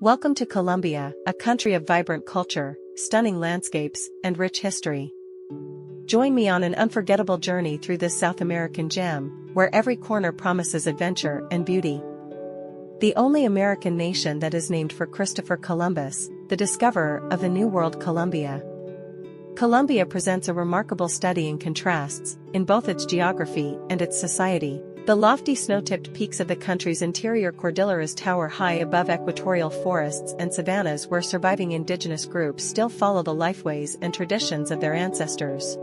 Welcome to Colombia, a country of vibrant culture, stunning landscapes, and rich history. Join me on an unforgettable journey through this South American gem, where every corner promises adventure and beauty. The only American nation that is named for Christopher Columbus, the discoverer of the New World, Colombia. Colombia presents a remarkable study in contrasts, in both its geography and its society. The lofty snow-tipped peaks of the country's interior cordilleras tower high above equatorial forests and savannas where surviving indigenous groups still follow the lifeways and traditions of their ancestors.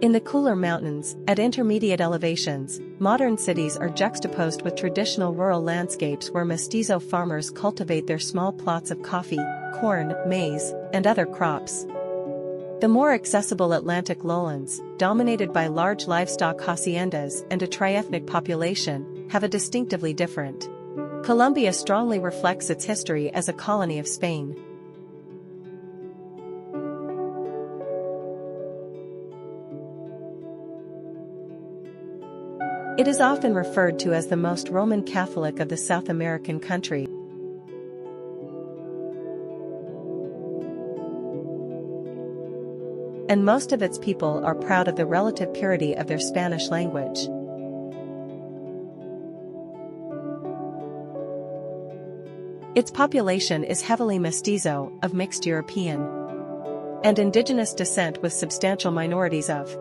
In the cooler mountains, at intermediate elevations, modern cities are juxtaposed with traditional rural landscapes where mestizo farmers cultivate their small plots of coffee, corn, maize, and other crops. The more accessible Atlantic lowlands, dominated by large livestock haciendas and a triethnic population, have a distinctively different. Colombia strongly reflects its history as a colony of Spain. It is often referred to as the most Roman Catholic of the South American countries. And most of its people are proud of the relative purity of their Spanish language. Its population is heavily mestizo, of mixed European and indigenous descent with substantial minorities of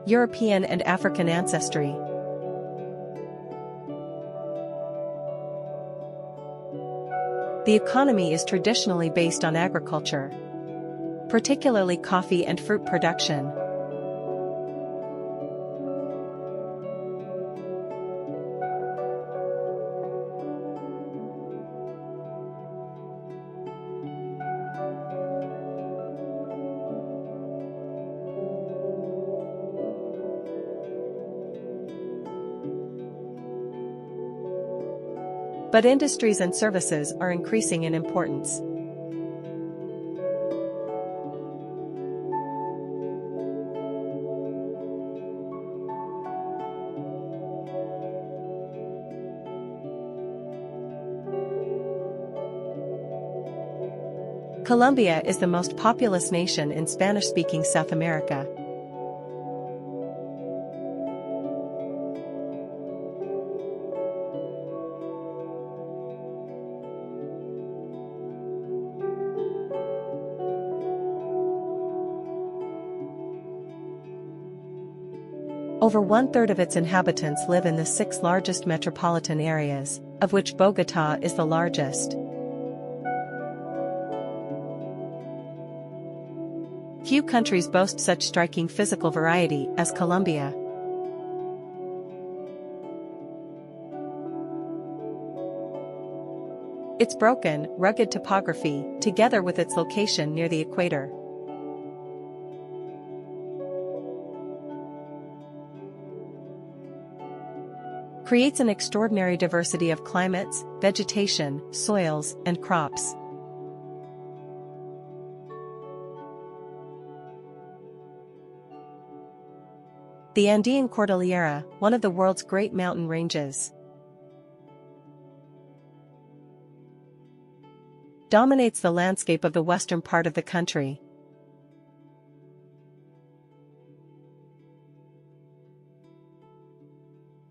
European and African ancestry. The economy is traditionally based on agriculture, particularly coffee and fruit production. But industries and services are increasing in importance. Colombia is the most populous nation in Spanish-speaking South America. Over one-third of its inhabitants live in the 6 largest metropolitan areas, of which Bogotá is the largest. Few countries boast such striking physical variety as Colombia. Its broken, rugged topography, together with its location near the equator, creates an extraordinary diversity of climates, vegetation, soils, and crops. The Andean Cordillera, one of the world's great mountain ranges, dominates the landscape of the western part of the country.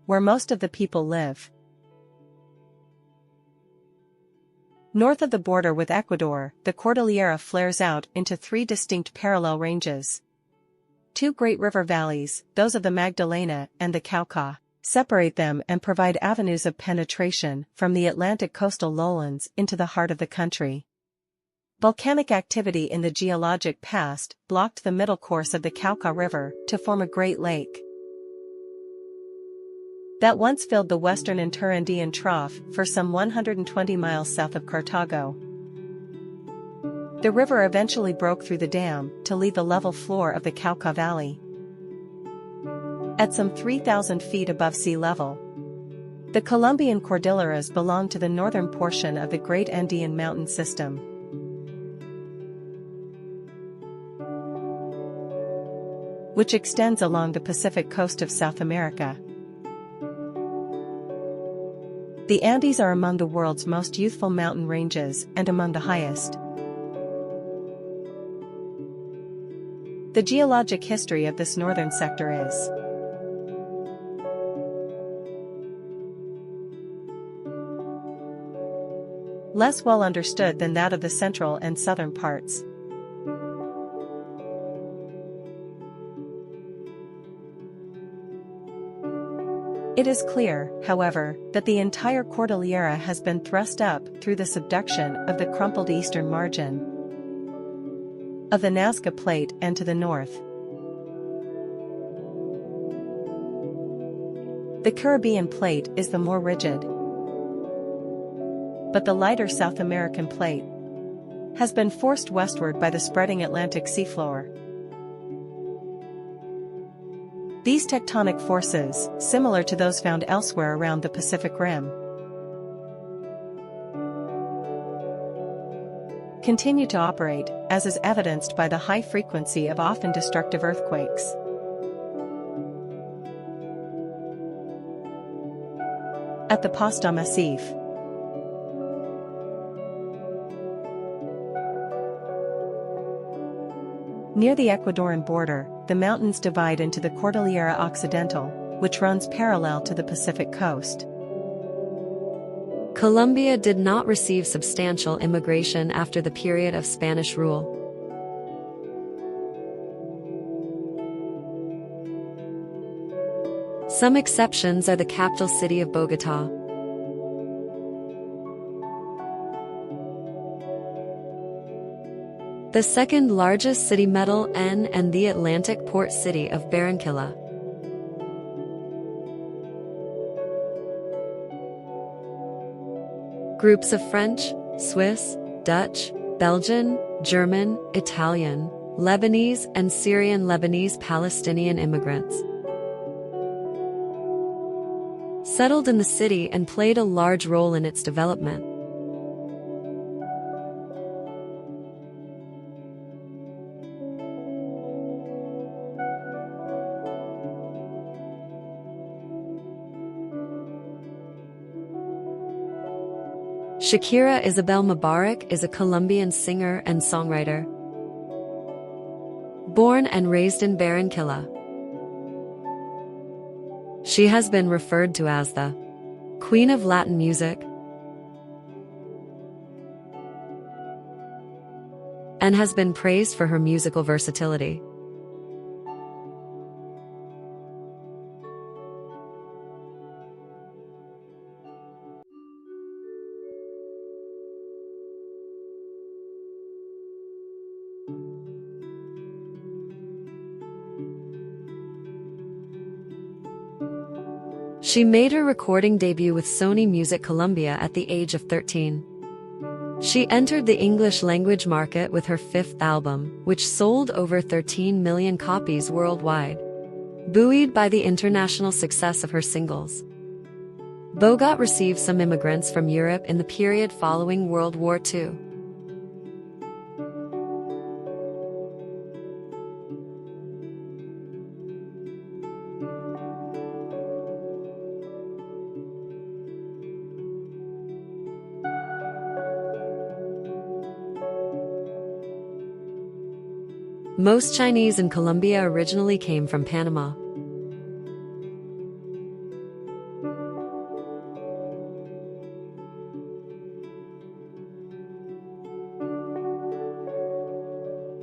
Where most of the people live. North of the border with Ecuador, the Cordillera flares out into 3 distinct parallel ranges. 2 great river valleys, those of the Magdalena and the Cauca, separate them and provide avenues of penetration from the Atlantic coastal lowlands into the heart of the country. Volcanic activity in the geologic past blocked the middle course of the Cauca River to form a great lake that once filled the western Interandean Trough for some 120 miles south of Cartago. The river eventually broke through the dam to leave the level floor of the Cocora Valley at some 3,000 feet above sea level. The Colombian Cordilleras belong to the northern portion of the Great Andean Mountain System, which extends along the Pacific coast of South America. The Andes are among the world's most youthful mountain ranges and among the highest. The geologic history of this northern sector is less well understood than that of the central and southern parts. It is clear, however, that the entire Cordillera has been thrust up through the subduction of the crumpled eastern margin of the Nazca Plate and to the north. The Caribbean Plate is the more rigid, but the lighter South American Plate has been forced westward by the spreading Atlantic seafloor. These tectonic forces, similar to those found elsewhere around the Pacific Rim, continue to operate, as is evidenced by the high frequency of often destructive earthquakes. At the Pasto Massif, near the Ecuadorian border, the mountains divide into the Cordillera Occidental, which runs parallel to the Pacific coast. Colombia did not receive substantial immigration after the period of Spanish rule. Some exceptions are the capital city of Bogotá. The second largest city Medellín and the Atlantic port city of Barranquilla. Groups of French, Swiss, Dutch, Belgian, German, Italian, Lebanese and Syrian Lebanese Palestinian immigrants settled in the city and played a large role in its development. Shakira Isabel Mubarak is a Colombian singer and songwriter. Born and raised in Barranquilla, she has been referred to as the Queen of Latin music and has been praised for her musical versatility. She made her recording debut with Sony Music Colombia at the age of 13. She entered the English language market with her fifth album, which sold over 13 million copies worldwide, buoyed by the international success of her singles. Bogotá received some immigrants from Europe in the period following World War II. Most Chinese in Colombia originally came from Panama.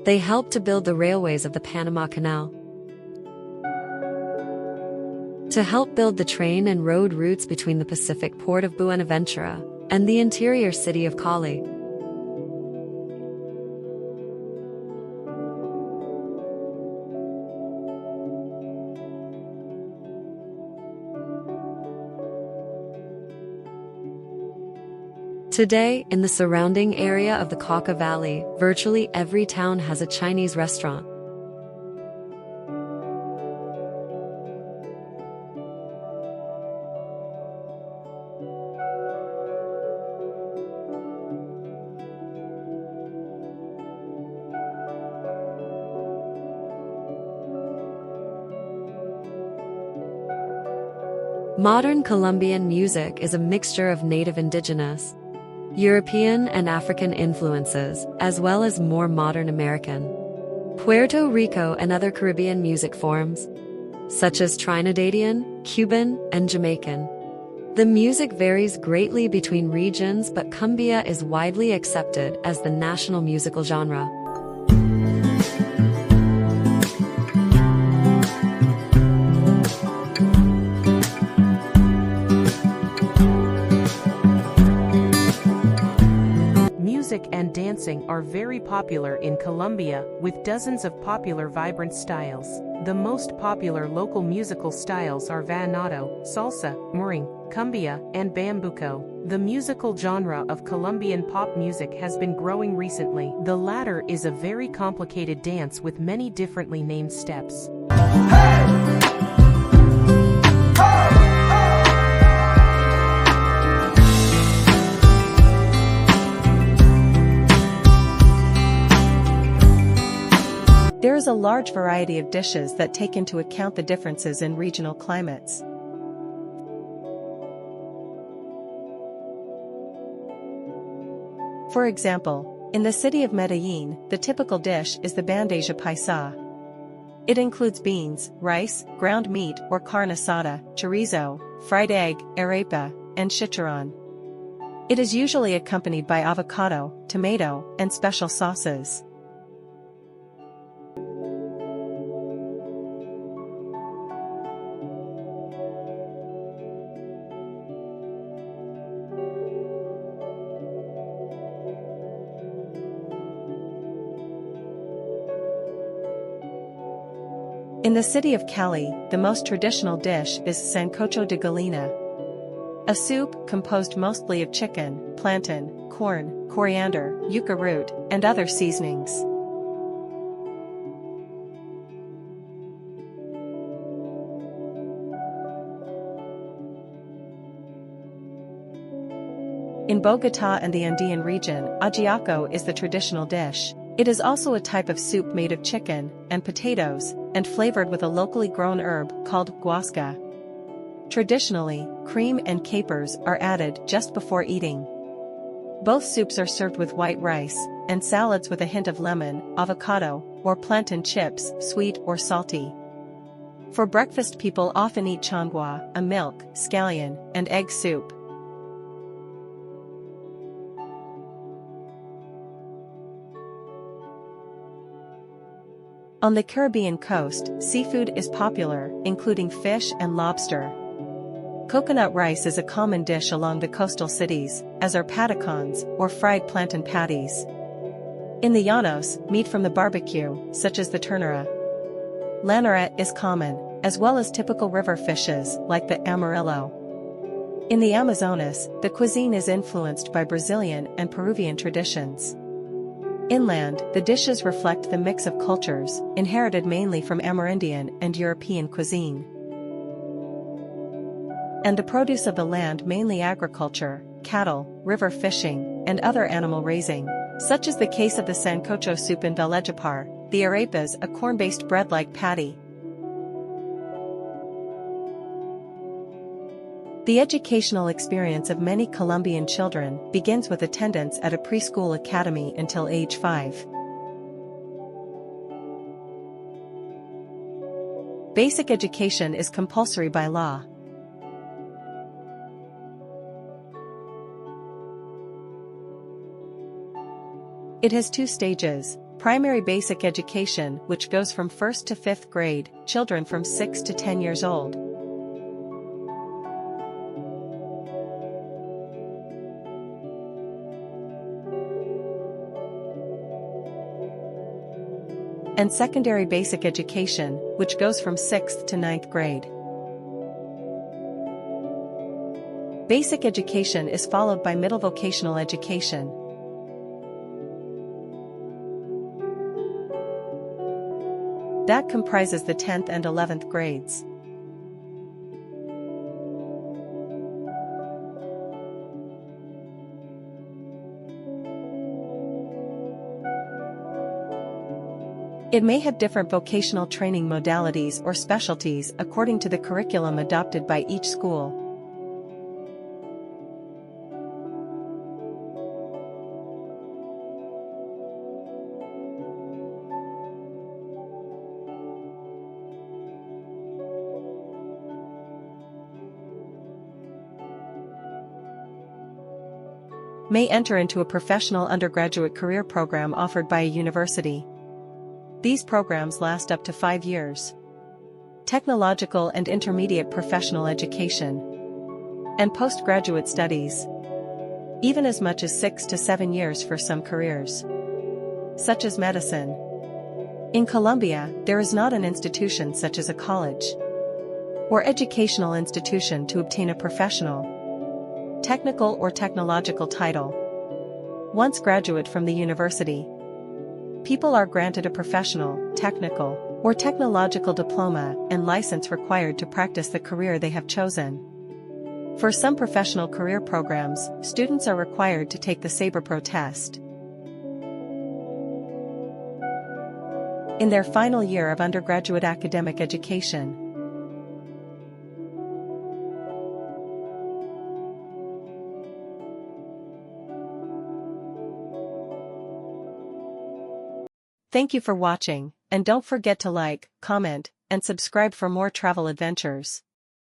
They helped to build the railways of the Panama Canal, to help build the train and road routes between the Pacific port of Buenaventura and the interior city of Cali. Today, in the surrounding area of the Cocora Valley, virtually every town has a Chinese restaurant. Modern Colombian music is a mixture of native indigenous, European and African influences, as well as more modern American, Puerto Rico and other Caribbean music forms, such as Trinidadian, Cuban, and Jamaican. The music varies greatly between regions, but cumbia is widely accepted as the national musical genre. Music and dancing are very popular in Colombia, with dozens of popular vibrant styles. The most popular local musical styles are vallenato, salsa, merengue, cumbia, and bambuco. The musical genre of Colombian pop music has been growing recently. The latter is a very complicated dance with many differently named steps. There is a large variety of dishes that take into account the differences in regional climates. For example, in the city of Medellín, the typical dish is the bandeja paisa. It includes beans, rice, ground meat or carne asada, chorizo, fried egg, arepa, and chicharrón. It is usually accompanied by avocado, tomato, and special sauces. In the city of Cali, the most traditional dish is sancocho de gallina, a soup composed mostly of chicken, plantain, corn, coriander, yuca root, and other seasonings. In Bogotá and the Andean region, ajiaco is the traditional dish. It is also a type of soup made of chicken and potatoes, and flavored with a locally grown herb called guasca. Traditionally, cream and capers are added just before eating. Both soups are served with white rice, and salads with a hint of lemon, avocado, or plantain chips, sweet or salty. For breakfast, people often eat changua, a milk, scallion, and egg soup. On the Caribbean coast, seafood is popular, including fish and lobster. Coconut rice is a common dish along the coastal cities, as are patacons, or fried plantain patties. In the llanos, meat from the barbecue, such as the ternera, lanera, is common, as well as typical river fishes, like the amarillo. In the Amazonas, the cuisine is influenced by Brazilian and Peruvian traditions. Inland, the dishes reflect the mix of cultures, inherited mainly from Amerindian and European cuisine. And the produce of the land mainly agriculture, cattle, river fishing, and other animal raising, such as the case of the sancocho soup in Valledupar, the arepas, a corn-based bread-like patty. The educational experience of many Colombian children begins with attendance at a preschool academy until age 5. Basic education is compulsory by law. It has 2 stages: primary basic education, which goes from 1st to 5th grade, children from 6 to 10 years old. And secondary basic education, which goes from 6th to 9th grade. Basic education is followed by middle vocational education. That comprises the 10th and 11th grades. It may have different vocational training modalities or specialties according to the curriculum adopted by each school. May enter into a professional undergraduate career program offered by a university. These programs last up to 5 years. Technological and intermediate professional education. And postgraduate studies. Even as much as 6 to 7 years for some careers. Such as medicine. In Colombia, there is not an institution such as a college or educational institution to obtain a professional, technical or technological title. Once graduate from the university, people are granted a professional, technical, or technological diploma and license required to practice the career they have chosen. For some professional career programs, students are required to take the SaberPro test in their final year of undergraduate academic education. Thank you for watching, and don't forget to like, comment, and subscribe for more travel adventures.